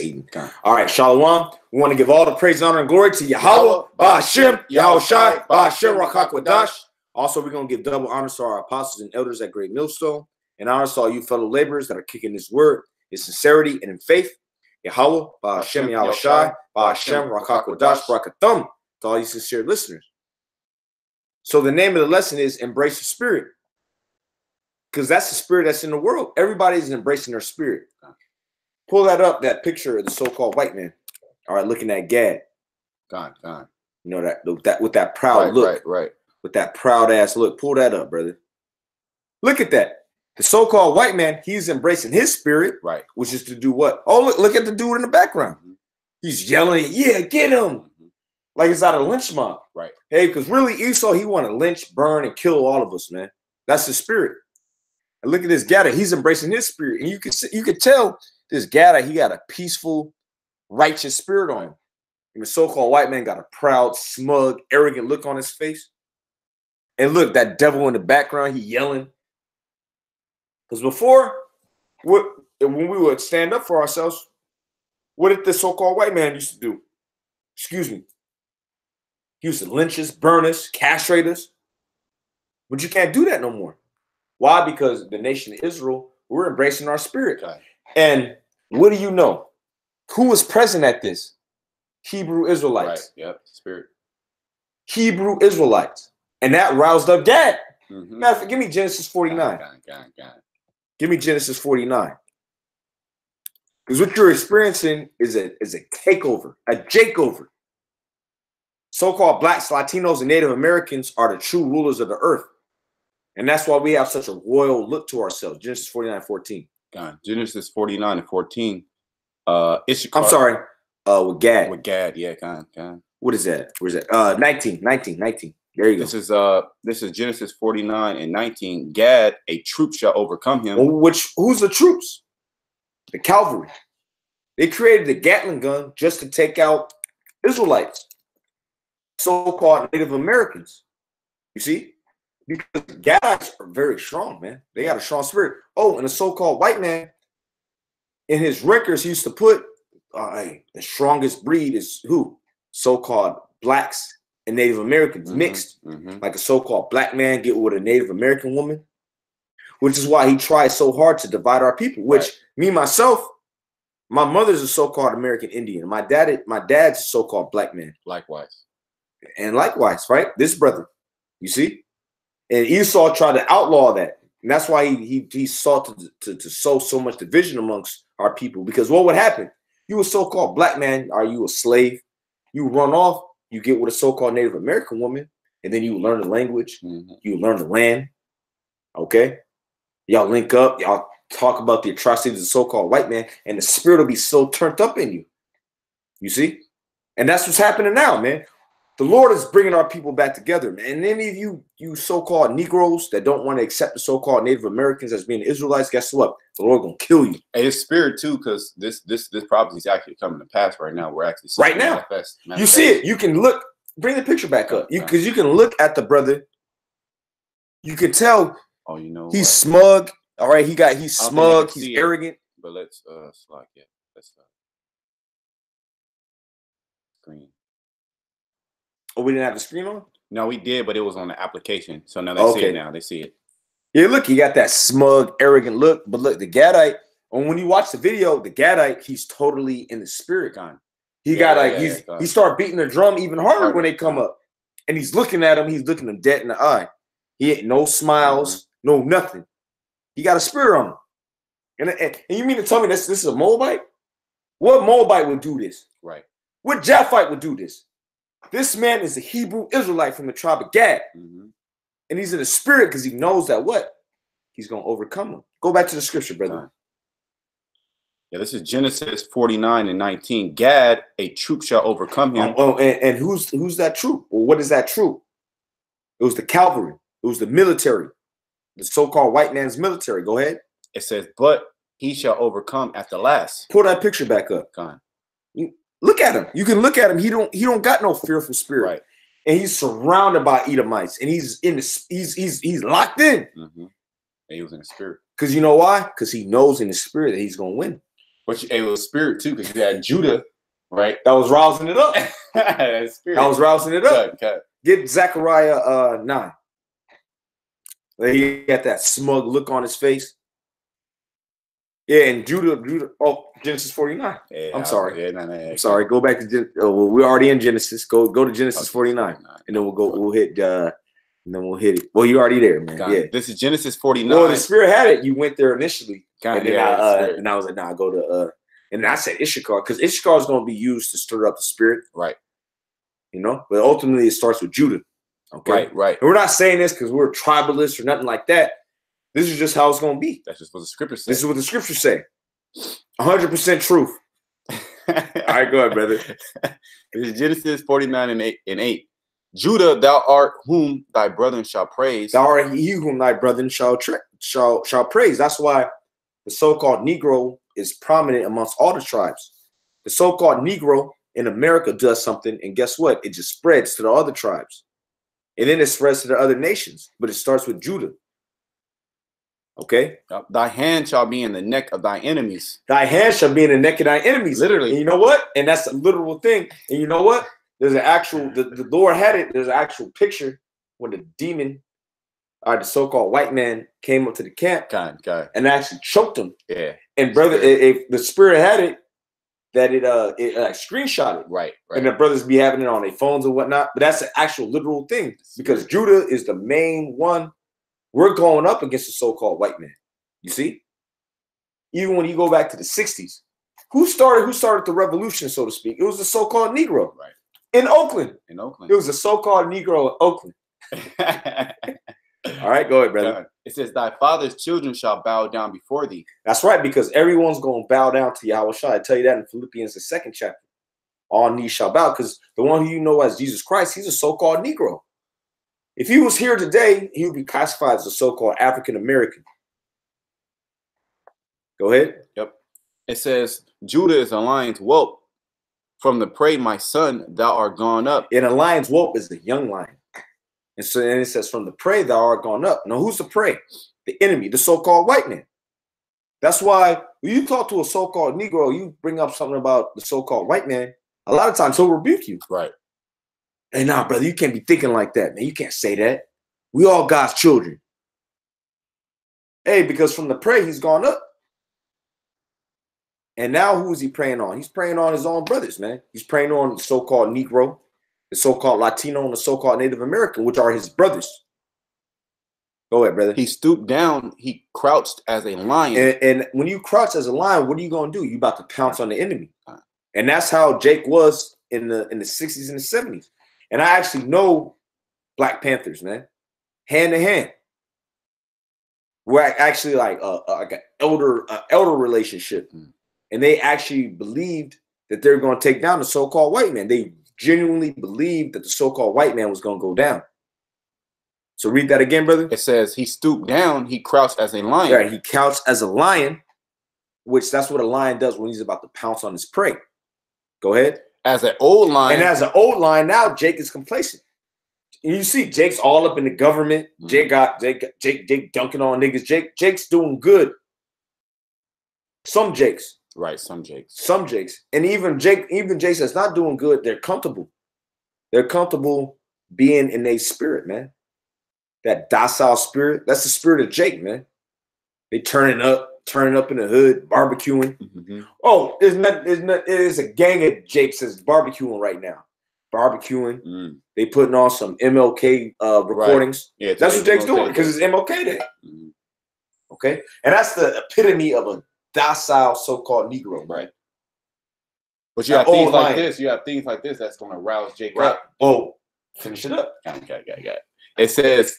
Satan. All right, Shalom. We want to give all the praise, honor, and glory to Yahweh, Ba'ashem, Yahushai, Ba'ashem, Rakakwadash. Also, we're going to give double honors to our apostles and elders at Great Millstone, and honors to all you fellow laborers that are kicking this word in sincerity and in faith. Yahweh, Ba'ashem, Yahushai, Ba'ashem, Rakakwadash, Barakathum, to all you sincere listeners. So the name of the lesson is Embrace the Spirit, because that's the spirit that's in the world. Everybody's embracing their spirit. Pull that up, that picture of the so-called white man. All right, looking at Gad. Gone. You know, that with that proud look. Right. With that proud ass look. Pull that up, brother. Look at that. The so-called white man, he's embracing his spirit, right? Which is to do what? Oh, look at the dude in the background. He's yelling, yeah, get him. Like it's out of a lynch mob. Right. Hey, because really Esau, he want to lynch, burn, and kill all of us, man. That's the spirit. And look at this Gadda. He's embracing his spirit. And you can tell this Gadda, he got a peaceful, righteous spirit on him. And the so-called white man got a proud, smug, arrogant look on his face. And look, that devil in the background, he yelling. Because before, when we would stand up for ourselves, what did the so-called white man used to do? Excuse me. He used to lynch us, burn us, castrate us. But you can't do that no more. Why? Because the nation of Israel, we're embracing our spirit. Okay. And what do you know? Who was present at this? Hebrew Israelites. Right. Yep. Spirit. Hebrew Israelites. And that roused up Gad. Matter of fact, give me Genesis 49. Give me Genesis 49. Because what you're experiencing is a takeover, a Jakeover. So-called blacks, Latinos, and Native Americans are the true rulers of the earth. And that's why we have such a royal look to ourselves. Genesis 49:14. Genesis 49:14. I'm sorry. With Gad. With Gad, yeah, God. What is that? Where's that? 19. There you go. This is Genesis 49:19. Gad, a troop shall overcome him. Who's the troops? The cavalry. They created the Gatling gun just to take out Israelites, so-called Native Americans. You see? Because Gadites are very strong, man. They got a strong spirit. Oh, and the so-called white man, in his records, he used to put the strongest breed is who? So-called blacks and Native Americans mixed. Like a so-called black man get with a Native American woman, which is why he tried so hard to divide our people, which me, myself, my mother's a so-called American Indian. My dad's a so-called black man. Likewise. And likewise, right? This brother, you see? And Esau tried to outlaw that. And that's why he sought to sow so much division amongst our people. Because what would happen? You a so-called black man, are you a slave? You run off, you get with a so-called Native American woman, and then you learn the language, you learn the land. Okay? Y'all link up, y'all talk about the atrocities of the so-called white man, and the spirit will be so turned up in you. You see? And that's what's happening now, man. The Lord is bringing our people back together, man. And any of you so-called Negroes that don't want to accept the so-called Native Americans as being Israelites, guess what? The Lord gonna kill you. And it's spirit too, because this prophecy is actually coming to pass right now. We're actually right now. You see it. You can look. Bring the picture back up. Because you can look at the brother. You can tell. Oh, you know he's smug. All right, he's smug. He's arrogant. But let's slide it. Let's screen. Oh, we didn't have the screen on? No, we did, but it was on the application. So now they see it now. They see it. Yeah, look, he got that smug, arrogant look. But look, the Gadite, and when you watch the video, the Gadite, he's totally in the spirit kind. He he start beating the drum even harder when they come up. And he's looking at him, he's looking them dead in the eye. He ain't no smiles, no nothing. He got a spirit on him. And you mean to tell me this is a Moabite? What Moabite would do this? Right. What Japhite would do this? This man is a Hebrew Israelite from the tribe of Gad. And he's in the spirit because he knows that what? He's going to overcome them. Go back to the scripture, brother. Yeah, this is Genesis 49:19. Gad, a troop shall overcome him. And who's that troop? Well, what is that troop? It was the cavalry. It was the military. The so-called white man's military. Go ahead. It says, but he shall overcome at the last. Pull that picture back up. Look at him. You can look at him. He don't got no fearful spirit. Right. And he's surrounded by Edomites. And he's locked in. And he was in the spirit. Because you know why? Because he knows in the spirit that he's gonna win. But it was spirit too, because you had Judah, right? That was rousing it up. Spirit. That was rousing it up. Cut. Get Zechariah 9. He got that smug look on his face. Yeah, and Judah. Oh, Genesis 49. Yeah, I'm sorry. Yeah, I'm sorry. Go back to we're already in Genesis. Go to Genesis 49, and then we'll hit. And then we'll hit it. Well, you're already there, man. God, yeah. This is Genesis 49. Well, the Spirit had it. You went there initially, God, and then I was like, nah, go to and I said Issachar because Issachar is going to be used to stir up the Spirit, right? You know, but ultimately it starts with Judah. Okay, right. And we're not saying this because we're tribalists or nothing like that. This is just how it's going to be. That's just what the scriptures say. This is what the scriptures say. 100% truth. All right, go ahead, brother. This is Genesis 49 and 8. Judah, thou art whom thy brethren shall praise. Thou art he whom thy brethren shall praise. That's why the so-called Negro is prominent amongst all the tribes. The so-called Negro in America does something, and guess what? It just spreads to the other tribes. And then it spreads to the other nations. But it starts with Judah. Okay? Thy hand shall be in the neck of thy enemies. Thy hand shall be in the neck of thy enemies. Literally. And you know what? And that's a literal thing. And you know what? There's an actual, the Lord had it. There's an actual picture when the demon, the so-called white man, came up to the camp and actually choked him. Yeah. And brother, if the Spirit had it, that it screenshot it. Right. And the brothers be having it on their phones and whatnot. But that's an actual literal thing because Judah is the main one. We're going up against the so-called white man. You see? Even when you go back to the 60s, who started the revolution, so to speak? It was the so-called Negro. Right. In Oakland. It was a so-called Negro in Oakland. All right, go ahead, brother. It says, thy father's children shall bow down before thee. That's right, because everyone's going to bow down to Yahweh Shai. I tell you that in Philippians, the 2nd chapter. All knees shall bow, because the one who you know as Jesus Christ, he's a so-called Negro. If he was here today, he would be classified as a so-called African-American. Go ahead. Yep. It says, Judah is a lion's whelp. From the prey, my son, thou art gone up. And a lion's whelp is the young lion. And so then it says, from the prey, thou art gone up. Now, who's the prey? The enemy, the so-called white man. That's why when you talk to a so-called Negro, you bring up something about the so-called white man, a lot of times he'll rebuke you. Right. Hey, nah, brother, you can't be thinking like that, man. You can't say that. We all God's children. Hey, because from the prey, he's gone up. And now who is he preying on? He's preying on his own brothers, man. He's preying on the so-called Negro, the so-called Latino, and the so-called Native American, which are his brothers. Go ahead, brother. He stooped down. He crouched as a lion. And when you crouch as a lion, what are you going to do? You about to pounce on the enemy. And that's how Jake was in the 60s and the 70s. And I actually know Black Panthers, man, hand to hand. We're actually like an elder relationship. And they actually believed that they're going to take down the so-called white man. They genuinely believed that the so-called white man was going to go down. So read that again, brother. It says he stooped down, he crouched as a lion. Right, he crouched as a lion, which that's what a lion does when he's about to pounce on his prey. Go ahead. As an old lion. And as an old lion, now Jake is complacent. And you see Jake's all up in the government. Jake dunking on niggas. Jake's doing good. Some Jakes. Right, some Jakes. Some Jakes. And even Jakes that's not doing good, they're comfortable. They're comfortable being in a spirit, man. That docile spirit. That's the spirit of Jake, man. They turning up in the hood, barbecuing. Mm-hmm. Oh, it is a gang of Jakes that's barbecuing right now. Barbecuing. They putting on some MLK recordings. Right. Yeah, that's what Jake's doing because it's MLK Day. Okay? And that's the epitome of a docile so-called Negro, right? But you have things like this. You have things like this that's going to rouse Jake up. Oh, finish it up. Okay. It says,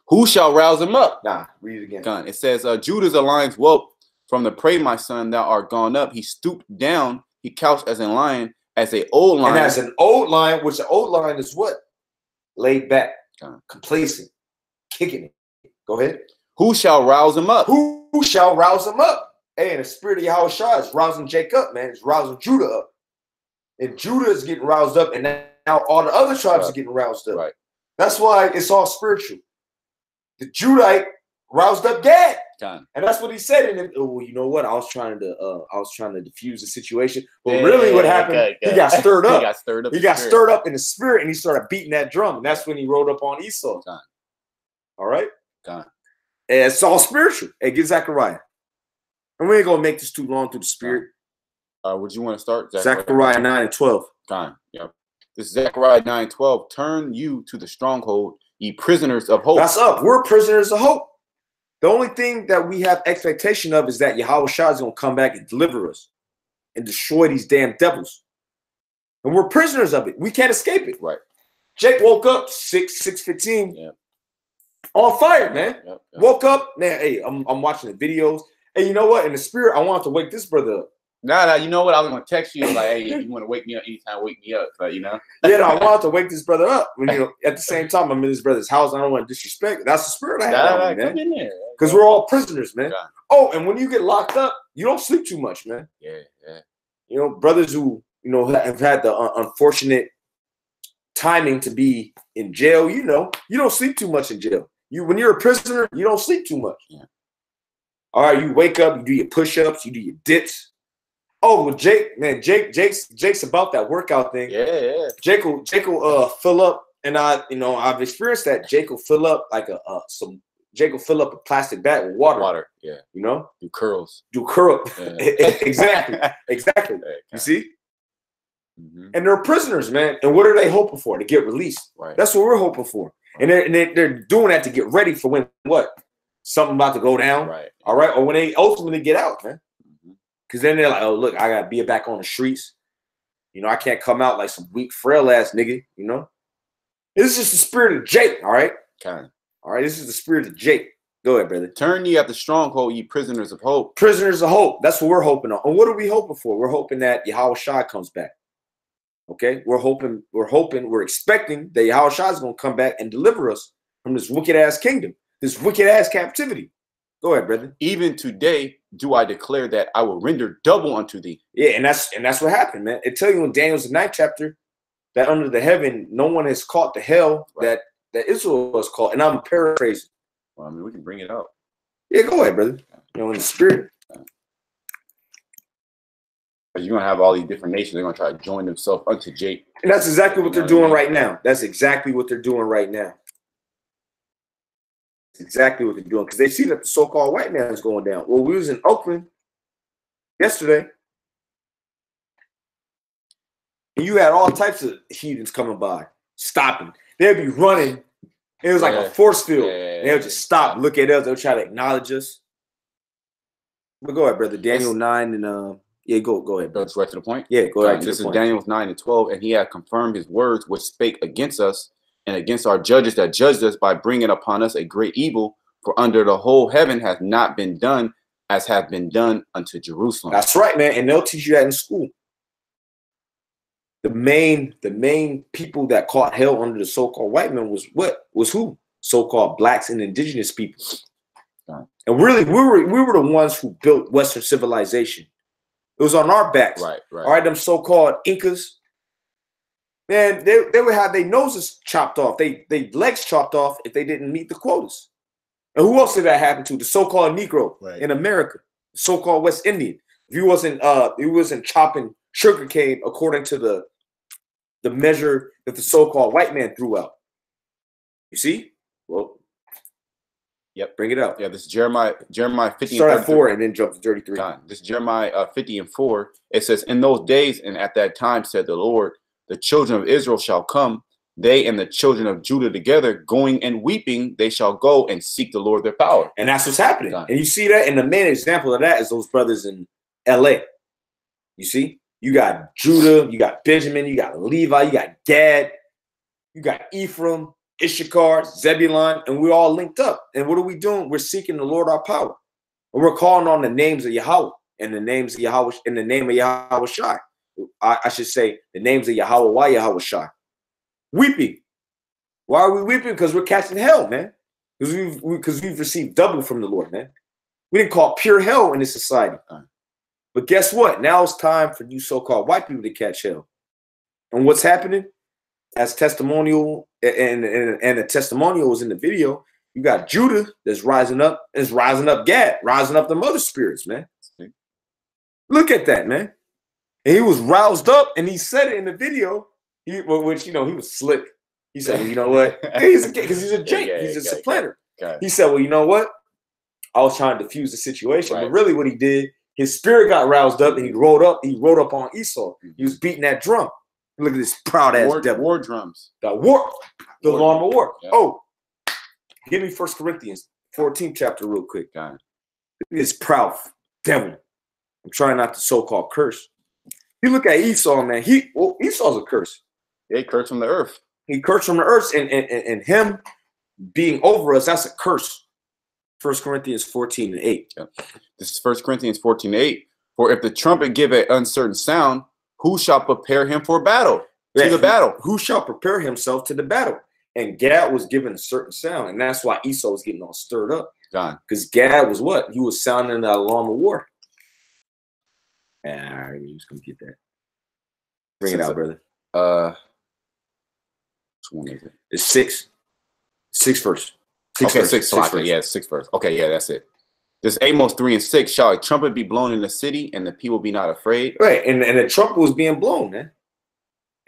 who shall rouse him up? Nah, read it again. It says, Judah's a lion's whelp. From the prey, my son, thou art gone up. He stooped down. He couched as a lion, as an old lion. And as an old lion, which the old lion is what? Laid back, complacent, kicking it. Go ahead. Who shall rouse him up? Who shall rouse him up? Hey, and the spirit of Yahweh Shai is rousing Jake up, man. It's rousing Judah up. And Judah is getting roused up, and now all the other tribes are getting roused up. Right. That's why it's all spiritual. The Judite roused up Gad. Con. And that's what he said. And then, oh, you know what? I was trying to diffuse the situation. But really, what happened? He got stirred up. He got stirred up in the spirit, and he started beating that drum. And that's when he rode up on Esau. Con. All right. Con. And it's all spiritual. Hey, get Zechariah. And we ain't gonna make this too long through the spirit. Would you want to start? Zechariah 9:12. Con. Yep. This is Zechariah 9:12. Turn you to the stronghold, ye prisoners of hope. That's up. We're prisoners of hope. The only thing that we have expectation of is that Yahweh Shah is going to come back and deliver us and destroy these damn devils. And we're prisoners of it. We can't escape it. Right. Jake woke up 6:15. Yeah. On fire, man. Yep. Woke up, man. Hey, I'm watching the videos. Hey, you know what? In the spirit, I wanted to wake this brother up. Nah, you know what? I was gonna text you like, hey, if you want to wake me up anytime, wake me up. But you know. Yeah, no, I wanted to wake this brother up. When, you know, at the same time, I'm in his brother's house. I don't want to disrespect. That's the spirit I have, man. Because we're all prisoners, man. God. Oh, and when you get locked up, you don't sleep too much, man. Yeah. You know, brothers who have had the unfortunate timing to be in jail. You know, you don't sleep too much in jail. When you're a prisoner, you don't sleep too much. Yeah. All right, you wake up, you do your push-ups, you do your dips. Oh, well, Jake's about that workout thing. Yeah. Jake will fill up, and I've experienced that. Jake will fill up like Jake will fill up a plastic bag with water. Yeah. You know? Do curls. Yeah. Exactly. You see? Mm-hmm. And they're prisoners, man. And what are they hoping for? To get released. Right. That's what we're hoping for. And they're doing that to get ready for when what? Something about to go down. Right. All right. Or when they ultimately get out, man. Because then they're like, oh, look, I got to be back on the streets. You know, I can't come out like some weak, frail ass nigga, you know? This is just the spirit of Jake, all right? Okay. All right, this is the spirit of Jake. Go ahead, brother. Turn ye at the stronghold, ye prisoners of hope. Prisoners of hope. That's what we're hoping on. And what are we hoping for? We're hoping that Yahweh Shah comes back. Okay? We're expecting that Yahweh Shah is going to come back and deliver us from this wicked-ass kingdom, this wicked-ass captivity. Go ahead, brother. Even today do I declare that I will render double unto thee. Yeah, and that's what happened, man. It tells you in Daniel's 9th chapter that under the heaven, no one has caught the hell that Israel was caught. And I'm paraphrasing. Well, I mean, we can bring it up. Yeah, go ahead, brother. You know, in the spirit. Because you're going to have all these different nations. They're going to try to join themselves unto Jake. And that's exactly what they're doing right now. That's exactly what they're doing right now. Exactly what they're doing, because they see that the so-called white man is going down. Well, we was in Oakland yesterday, and you had all types of heathens coming by, stopping. They'd be running. It was like a force field. They would just stop, look at us. They'll try to acknowledge us. But go ahead, brother. Daniel 9 and yeah, go ahead. That's right to the point. Yeah, go ahead. This is Daniel 9 and 12, and he had confirmed his words which spake against us and against our judges that judged us by bringing upon us a great evil. For under the whole heaven hath not been done as hath been done unto Jerusalem. That's right, man. And they'll teach you that in school. The main people that caught hell under the so-called white man was what? Was who? So-called blacks and indigenous people. Right. And really, we were the ones who built Western civilization. It was on our backs. Right. All right, them so-called Incas. Man, they would have their noses chopped off, they legs chopped off if they didn't meet the quotas. And who else did that happen to? The so-called Negro in America, so-called West Indian. If he wasn't chopping sugarcane according to the measure that the so-called white man threw out. You see? Well, yep. Bring it up. Yeah, this is Jeremiah 50. Start at 4 and then jump to 33. This is Jeremiah 50 and 4. It says, in those days and at that time, said the Lord, the children of Israel shall come, they and the children of Judah together, going and weeping, they shall go and seek the Lord their power. And that's what's happening. And you see that? And the main example of that is those brothers in LA. You see? You got Judah, you got Benjamin, you got Levi, you got Gad, you got Ephraim, Issachar, Zebulun, and we're all linked up. And what are we doing? We're seeking the Lord our power. And we're calling on the names of Yahweh and the names of Yahweh, in the name of Yahweh Shai. I should say the names of Yahweh, why Yahweh Shai. Weeping. Why are we weeping? Because we're catching hell, man. Because we've received double from the Lord, man. We didn't call pure hell in this society. But guess what? Now it's time for you so-called white people to catch hell. And what's happening? As testimonial, and the testimonial was in the video, You got Judah that's rising up. It's rising up Gad, rising up the mother spirits, man. Look at that, man. And he was roused up, and he said it in the video, which, you know, he was slick. He said, well, you know what? Because he's a Jake. He's a supplanter. He said, well, you know what? I was trying to diffuse the situation. But really what he did, his spirit got roused up, and he rode up on Esau. He was beating that drum. Look at this proud-ass devil. War drums. The alarm of war. Yep. Oh, give me 1 Corinthians 14th chapter real quick. Look at this proud devil. I'm trying not to so-called curse. You look at Esau, man. Esau's a curse. They curse from the earth. He cursed from the earth, and him being over us, that's a curse. 1 Corinthians 14:8. Yep. This is 1 Corinthians 14:8. For if the trumpet give an uncertain sound, who shall prepare him for battle? To the battle. Who shall prepare himself to the battle? And Gad was given a certain sound, and that's why Esau was getting all stirred up. Because Gad was what? He was sounding the alarm of war. You're just gonna get that. Bring it out, brother. Which one is it? It's 6 verse. 6 verse. Yeah, 6 verse. Okay, yeah, that's it. This Amos 3 and 6. Shall a trumpet be blown in the city, and the people be not afraid? Right, and the trumpet was being blown, man.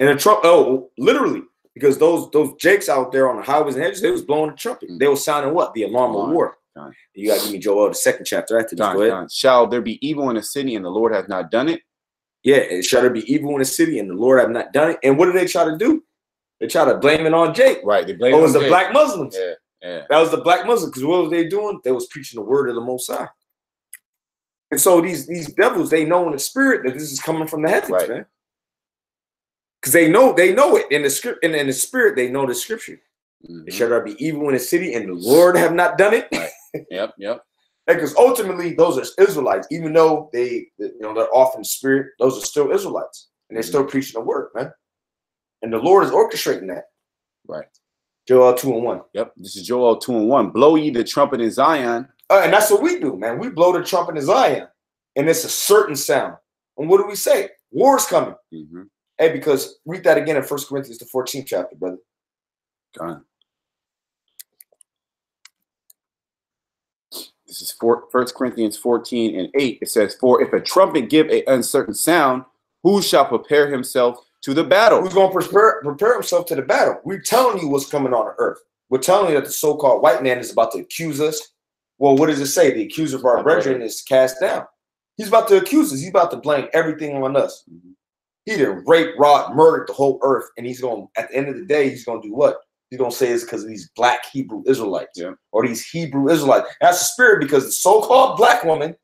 And the trumpet, literally, because those jakes out there on the highways and hedges, they was blowing the trumpet. They were sounding what? The alarm of war. You got to give me Joel, the 2nd chapter after this. Go ahead. Shall there be evil in the city, and the Lord hath not done it? Yeah, shall there be evil in the city, and the Lord have not done it? And what did they try to do? They try to blame it on Jake. Right. They blame it was the black Muslims. Yeah. That was the black Muslims. Because what was they doing? They was preaching the word of the Most High. And so these devils, they know in the spirit that this is coming from the heavens, man. Because they know it in the script, and in the spirit, they know the scripture. Shall there be evil in the city, and the Lord have not done it? Right. Yep. Because ultimately, those are Israelites, even though they're off in the spirit. Those are still Israelites, and they're still preaching the word, man. And the Lord is orchestrating that. Right. Joel 2:1. Yep. This is Joel 2:1. Blow ye the trumpet in Zion. And that's what we do, man. We blow the trumpet in Zion, and it's a certain sound. And what do we say? War is coming. Hey, because read that again in 1 Corinthians, the 14th chapter, brother. This is 1 Corinthians 14:8. It says, for if a trumpet give an uncertain sound, who shall prepare himself to the battle? Who's going to prepare himself to the battle? We're telling you what's coming on the earth. We're telling you that the so-called white man is about to accuse us. Well, what does it say? The accuser of our brethren is cast down. He's about to accuse us. He's about to blame everything on us. He did rape, robbed, murdered the whole earth. And he's going, at the end of the day, he's going to do what? He's going to say it's because of these black Hebrew Israelites or these Hebrew Israelites. That's the spirit, because the so-called black woman,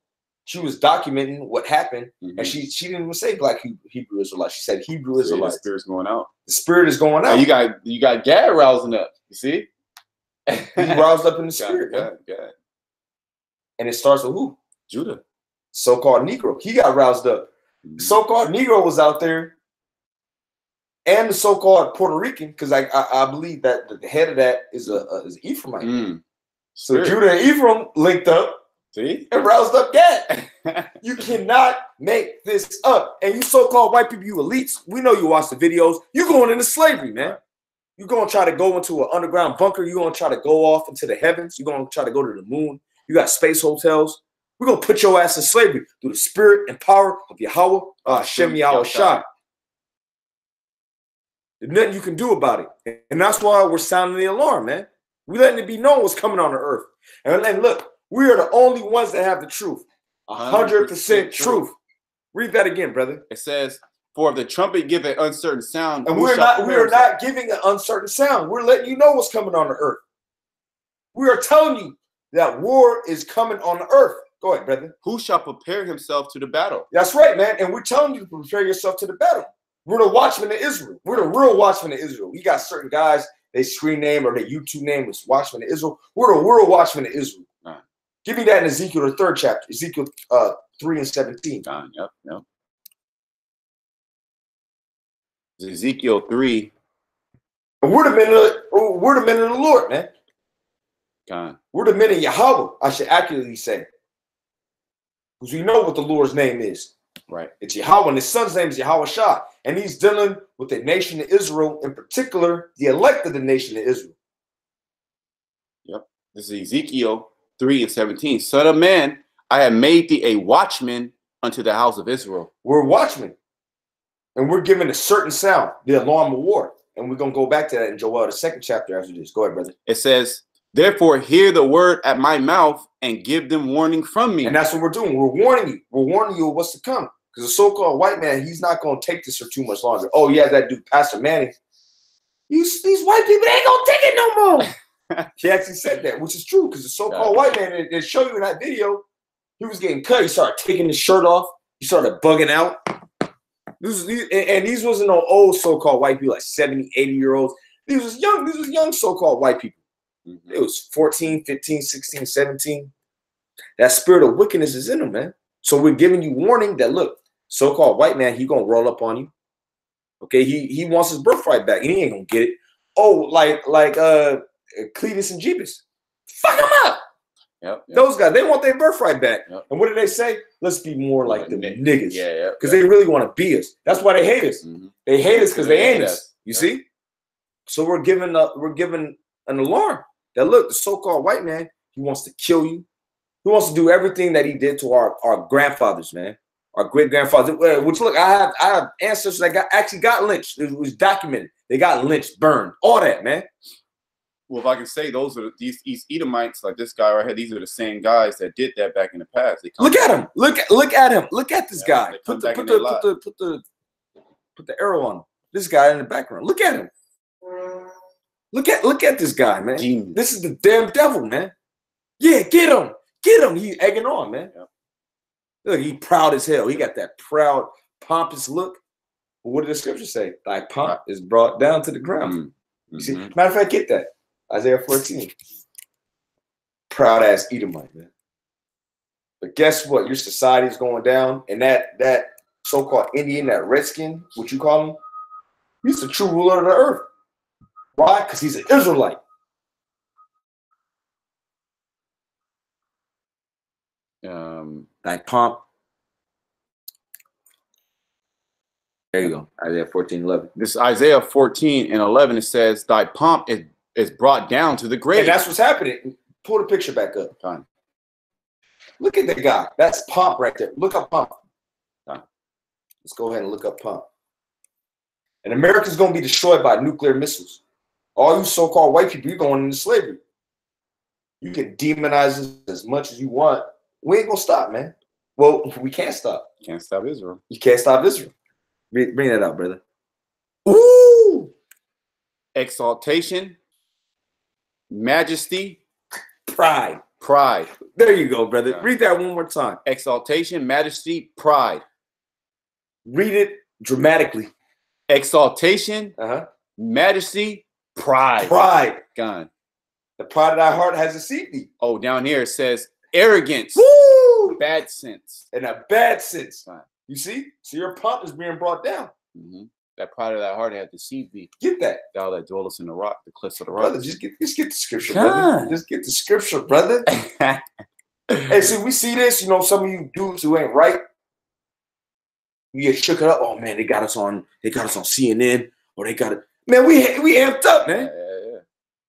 she was documenting what happened. And she didn't even say black Hebrew Israelites. She said Hebrew Israelites. The spirit's going out. The spirit is going out. You got Gad rousing up. You see? He roused up in the spirit. God. And it starts with who? Judah. So-called Negro. He got roused up. The so-called Negro was out there, and the so-called Puerto Rican, because I believe that the head of that is Ephraimite. So Judah and Ephraim linked up, and roused up Gad. You cannot make this up. And you so-called white people, you elites, we know you watch the videos. You're going into slavery, man. You're going to try to go into an underground bunker. You're going to try to go off into the heavens. You're going to try to go to the moon. You got space hotels. We're going to put your ass in slavery through the spirit and power of Yahweh, Hashem Yahweh Shai. There's nothing you can do about it. And that's why we're sounding the alarm, man. We're letting it be known what's coming on the earth. And look, we are the only ones that have the truth. 100% truth. Read that again, brother. It says, for if the trumpet give an uncertain sound. And we are not giving an uncertain sound. We're letting you know what's coming on the earth. We are telling you that war is coming on the earth. Go ahead, brother. Who shall prepare himself to the battle? That's right, man. And we're telling you to prepare yourself to the battle. We're the watchmen of Israel. We're the real watchmen of Israel. You got certain guys, they screen name or their YouTube name is Watchmen of Israel. We're the real watchmen of Israel. Give me that in Ezekiel, the 3rd chapter, Ezekiel 3:17. Yep. Ezekiel 3. We're the men of the Lord, man. We're the men of Yahweh, I should accurately say. Because we know what the Lord's name is. Right. It's Yahweh, and his son's name is Yahweh Shah. And he's dealing with the nation of Israel, in particular, the elect of the nation of Israel. Yep. This is Ezekiel 3:17. Son of man, I have made thee a watchman unto the house of Israel. We're watchmen. And we're given a certain sound, the alarm of war. And we're going to go back to that in Joel, the 2nd chapter after this. Go ahead, brother. It says, therefore hear the word at my mouth and give them warning from me. And that's what we're doing. We're warning you. We're warning you of what's to come. Because the so-called white man, he's not going to take this for too much longer. Oh, yeah, that dude, Pastor Manning. These white people, they ain't going to take it no more. He actually said that, which is true. Because the so-called white man, they show you in that video, he was getting cut. He started taking his shirt off. He started bugging out. These wasn't no old so-called white people, like 70, 80-year-olds. These was young so-called white people. Mm-hmm. It was 14, 15, 16, 17. That spirit of wickedness is in them, man. So we're giving you warning that, look, so-called white man, he going to roll up on you. Okay, he wants his birthright back, and he ain't going to get it. Oh, like Cletus and Jeebus. Fuck them up. Yep. Those guys, they want their birthright back. Yep. And what do they say? Let's be more like the niggas. Yeah. Because they really want to be us. That's why they hate us. Mm-hmm. They hate us because they ain't us. You see? So we're given an alarm that, look, the so-called white man, he wants to kill you. He wants to do everything that he did to our grandfathers, man. Our great-grandfathers. Which, look, I have ancestors that actually got lynched. It was documented. They got lynched, burned, all that, man. Well, if I can say, these East Edomites, like this guy right here, these are the same guys that did that back in the past. Look at him. Look at him. Look at this guy. Put the arrow on him. This guy in the background. Look at him. Look at this guy, man. Genius. This is the damn devil, man. Yeah, get him. Get him. He egging on, man. Yep. Look, he proud as hell. He got that proud, pompous look. But what did the scripture say? Thy pomp is brought down to the ground. Mm-hmm. You see? Matter of fact, get that. Isaiah 14. Proud ass Edomite, man. But guess what? Your society is going down, and that so-called Indian, that redskin, what you call him, he's the true ruler of the earth. Why? Because he's an Israelite. Thy pomp. There you go. Isaiah 14:11. This Isaiah 14:11. It says, thy pomp is brought down to the grave. And that's what's happening. Pull the picture back up. Fine. Look at that guy. That's pomp right there. Look up pomp. Let's go ahead and look up pomp. And America's going to be destroyed by nuclear missiles. All you so-called white people, you're going into slavery. You can demonize us as much as you want. We ain't going to stop, man. Well, we can't stop. Can't stop Israel. You can't stop Israel. Bring that out, brother. Ooh! Exaltation, majesty, pride. There you go, brother. Read that one more time. Exaltation, majesty, pride. Read it dramatically. Exaltation, majesty, pride. Gone. The pride of thy heart has deceived thee. Oh, down here it says arrogance. Woo! Bad sense. In a bad sense. Fine. You see? So your pomp is being brought down. Mm-hmm. That pride of thy heart had deceived thee. Get that. Thou that dwellest in the rock, the cliffs of the rock. Brother, just get the scripture, brother. Just get the scripture, brother. Hey, see, we see this, some of you dudes who ain't right. We get shook up. Oh man, they got us on CNN, or they got it. Man, we amped up, man. Yeah.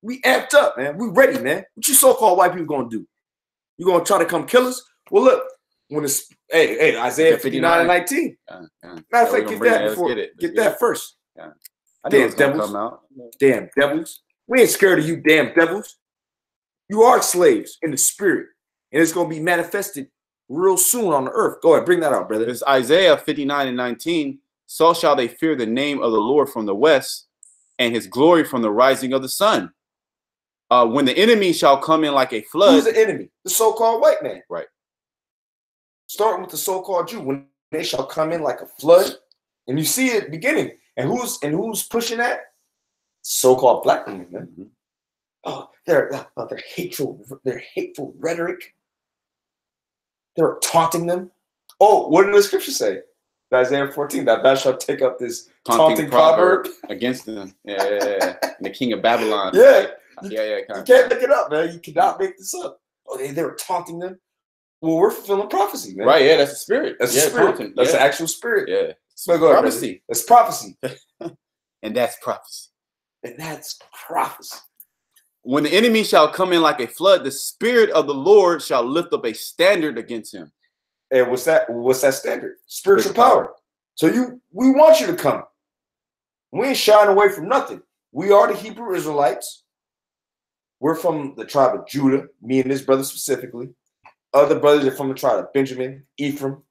We amped up, man. We ready, man. What you so-called white people gonna do? You gonna try to come kill us? Well, look, when it's Isaiah 59:19. Matter of fact, get that before. Get that first. Yeah. I know it's gonna come out. Damn devils. We ain't scared of you, damn devils. You are slaves in the spirit, and it's gonna be manifested real soon on the earth. Go ahead, bring that out, brother. It's Isaiah 59:19. So shall they fear the name of the Lord from the west, and his glory from the rising of the sun. When the enemy shall come in like a flood. Who's the enemy? The so-called white man. Right. Starting with the so-called Jew. When they shall come in like a flood. And you see it beginning. And who's pushing that? So-called black women, man. Mm-hmm. Oh, their hateful rhetoric. They're taunting them. Oh, what did the scripture say? Isaiah 14, that thou shalt take up this taunting proverb against them. Yeah. And the king of Babylon. Yeah. You can't make it up, man. You cannot make this up. Oh, they were taunting them. Well, we're fulfilling prophecy, man. Right, yeah, that's the spirit. That's the spirit. Taunting. That's the actual spirit. Yeah. So go ahead, prophecy. That's prophecy. And that's prophecy. And that's prophecy. when the enemy shall come in like a flood, the Spirit of the Lord shall lift up a standard against him. And what's that? What's that standard? Spiritual power. So we want you to come. We ain't shying away from nothing. We are the Hebrew Israelites. We're from the tribe of Judah, me and this brother specifically. Other brothers are from the tribe of Benjamin, Ephraim,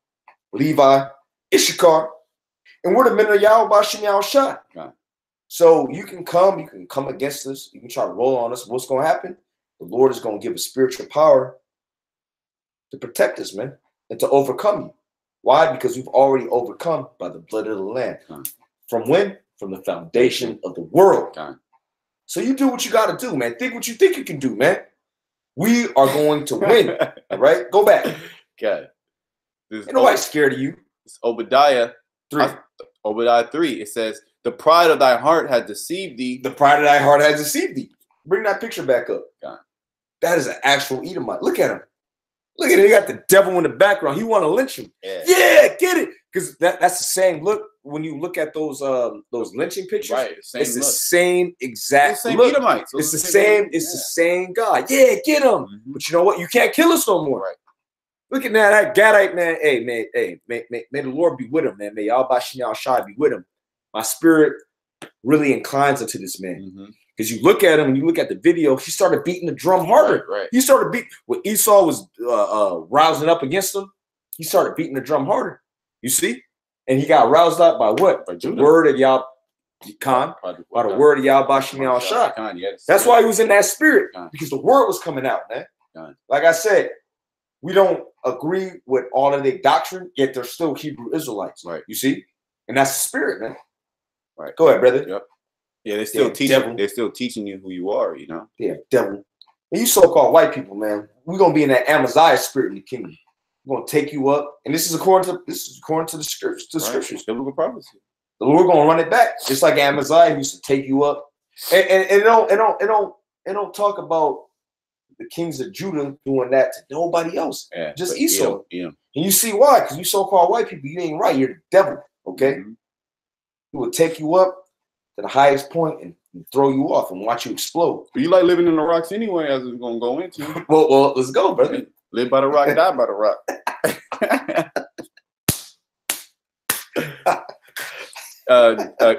Levi, Issachar. And we're the men of Yahweh Bashim Yahushua. Right. So you can come against us, you can try to roll on us. What's going to happen? The Lord is going to give us spiritual power to protect us, man, and to overcome you. Why? Because we've already overcome by the blood of the Lamb. From when? From the foundation of the world. So you do what you got to do, man. Think what you think you can do, man. We are going to win. All right? Go back. Okay. Ain't nobody scared of you. It's Obadiah 3. Obadiah 3. It says, the pride of thy heart has deceived thee. The pride of thy heart has deceived thee. Bring that picture back up. God. That is an actual Edomite. Look at him. Look at it. He got the devil in the background. He want to lynch him. Yeah, get it. Because that's the same look when you look at those lynching pictures. Right. It's the same exact look. Edomites. It's the same. It's the same guy. Yeah, get him. But you know what? You can't kill us no more. Right. Look at that Gadite man. Hey, man. Hey, may the Lord be with him, man. May Yahweh Bashim Yahushua be with him. My spirit really inclines unto this man. Because you look at him and you look at the video, he started beating the drum harder. Right. He started beating when Esau was rousing up against him. He started beating the drum harder. You see, and he got roused up by what? By the word of Yahweh Khan, by the word of Yahweh Bashim Yahushua. That's why he was in that spirit, because the word was coming out, man. Like I said, we don't agree with all of their doctrine, yet they're still Hebrew Israelites. Right. You see, and that's the spirit, man. Right. Go ahead, brother. Yep. Yeah, they're still teaching. They're still teaching you who you are. You know. Yeah, devil. And you so-called white people, man, we're gonna be in that Amaziah spirit in the kingdom. We're gonna take you up, and this is according to the scriptures. The scriptures, biblical prophecy. The Lord gonna run it back, just like Amaziah used to take you up. And it don't talk about the kings of Judah doing that to nobody else. Yeah, just Esau. Yeah. And you see why? Because you so-called white people, you ain't right. You're the devil. Okay. He will take you up to the highest point and throw you off and watch you explode. But you like living in the rocks anyway, as we're gonna go into. well, let's go, brother. Live by the rock, die by the rock.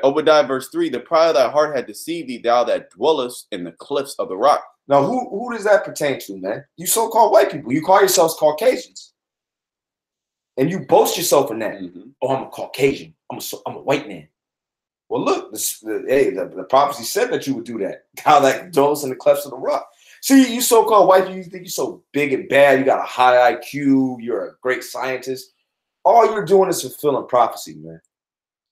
Obadiah verse 3, the pride of thy heart had deceived thee, thou that dwellest in the cliffs of the rock. Now, who does that pertain to, man? You so-called white people. You call yourselves Caucasians. And you boast yourself in that. Oh, I'm a Caucasian. I'm a white man. Well, look, the prophecy said that you would do that. How that dwells in the clefts of the rock. See, you so-called white people, you think you're so big and bad. You got a high IQ. You're a great scientist. All you're doing is fulfilling prophecy, man,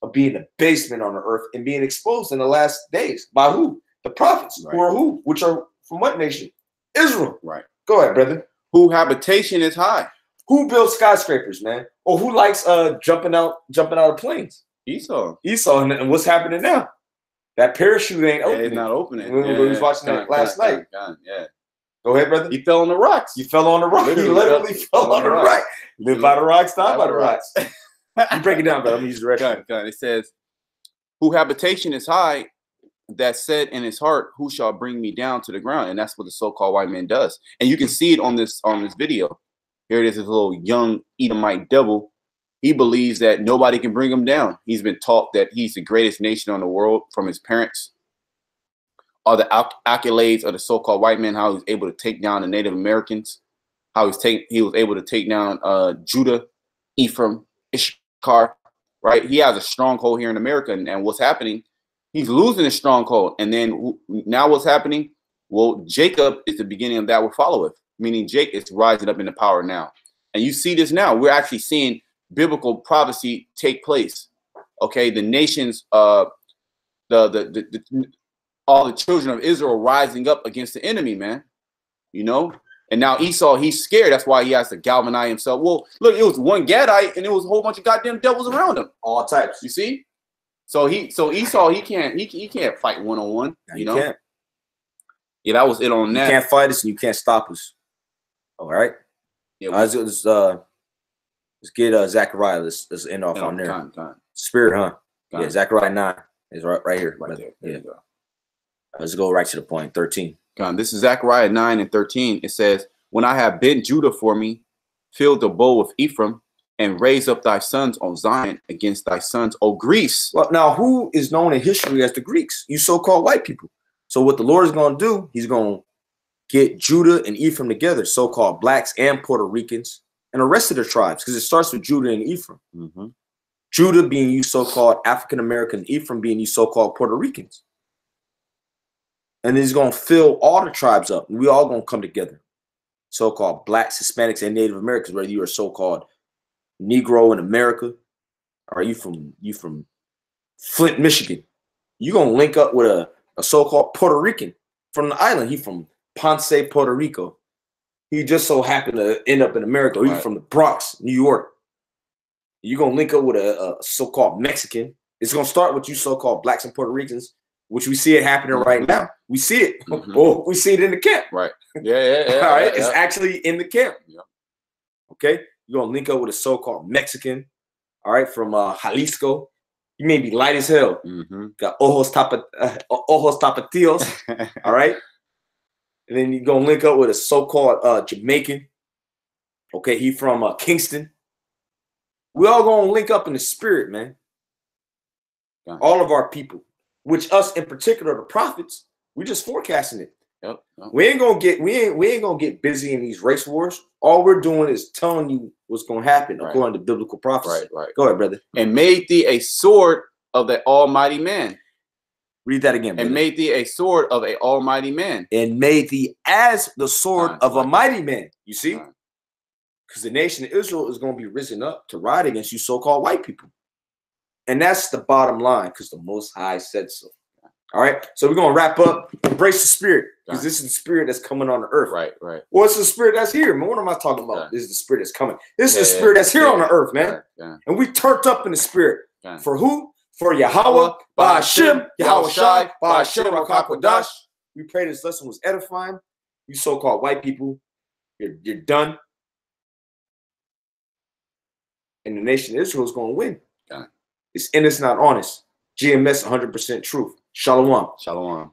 of being the basement on the earth and being exposed in the last days. By who? The prophets. Right. Who are who? Which are from what nation? Israel. Right. Go ahead, brother. Who habitation is high. Who builds skyscrapers, man? Or who likes jumping out of planes? Esau. And what's happening now? That parachute ain't opening. It's not opening. We was watching that last night. Yeah. Go ahead, brother. He fell on the rocks. You fell on the rock. He literally fell on the rock. Live by the rocks, die by the rocks. You break it down, brother. I'm gonna use the rest. It says, who habitation is high, that said in his heart, who shall bring me down to the ground? And that's what the so-called white man does. And you can see it on this video. Here it is, this little young Edomite devil. He believes that nobody can bring him down. He's been taught that he's the greatest nation on the world from his parents. All the accolades of the so-called white man, how he was able to take down the Native Americans, how he was able to take down Judah, Ephraim, Issachar, right? He has a stronghold here in America, and what's happening, he's losing his stronghold. And then now what's happening? Well, Jacob is the beginning of that will follow it, meaning Jake is rising up into power now. And you see this now. We're actually seeing biblical prophecy take place. Okay, the nations, all the children of Israel rising up against the enemy, man. You know, and now Esau, he's scared. That's why he has to galvanize himself. Well, look, it was one Gadite, and it was a whole bunch of goddamn devils around him, all types. You see? So Esau, he can't fight one-on-one. You know? Can't. Yeah, that was it on that. You can't fight us, and you can't stop us. All right. Yeah. Let's get Zechariah. Let's end off on there. Time. Spirit, huh? Yeah, Zechariah 9 is right here. Right there. Yeah. Let's go right to the point. 13. This is Zechariah 9 and 13. It says, when I have bent Judah for me, filled the bowl of Ephraim, and raised up thy sons on Zion against thy sons, O Greece. Well, now who is known in history as the Greeks? You so-called white people. So what the Lord is going to do, he's going to get Judah and Ephraim together, so-called blacks and Puerto Ricans, and the rest of the tribes, because it starts with Judah and Ephraim. Judah being you so-called African-American, Ephraim being you so-called Puerto Ricans. And he's going to fill all the tribes up. And we all going to come together. So-called blacks, Hispanics, and Native Americans, whether you are so-called Negro in America, or you from Flint, Michigan. You're going to link up with a so-called Puerto Rican from the island. He from Ponce, Puerto Rico. He just so happened to end up in America. Or he's from the Bronx, New York. You're going to link up with a so-called Mexican. It's going to start with you so-called blacks and Puerto Ricans, which we see it happening right now. We see it. Oh, we see it in the camp. Right. Yeah. All right. It's actually in the camp. Okay. You're going to link up with a so-called Mexican. All right. From Jalisco. You may be light as hell. Got ojos tapatios. All right. And then you're going to link up with a so-called Jamaican. Okay. He from Kingston. We all going to link up in the spirit, man. All of our people. Which us in particular, the prophets, we just forecasting it. We ain't gonna get busy in these race wars. All we're doing is telling you what's gonna happen according to biblical prophecy. Right. Go ahead, brother. And made thee a sword of the Almighty man. Read that again, brother. And made thee a sword of a Almighty man. And made thee as the sword of a mighty man. You see? Because the nation of Israel is gonna be risen up to ride against you so-called white people. And that's the bottom line, because the Most High said so. All right. So we're going to wrap up. Embrace the spirit, because this is the spirit that's coming on the earth. Right. Well, it's the spirit that's here, man. What am I talking about? This is the spirit that's coming. This is the spirit that's here on the earth, man. And we turned up in the spirit. For who? For Yahweh, Ba'ashem, Yahweh Shai, Ba'ashem, Rakakwadash. We pray this lesson was edifying. You so-called white people, you're done. And the nation of Israel is going to win. It's not honest. GMS 100% truth. Shalom. Shalom.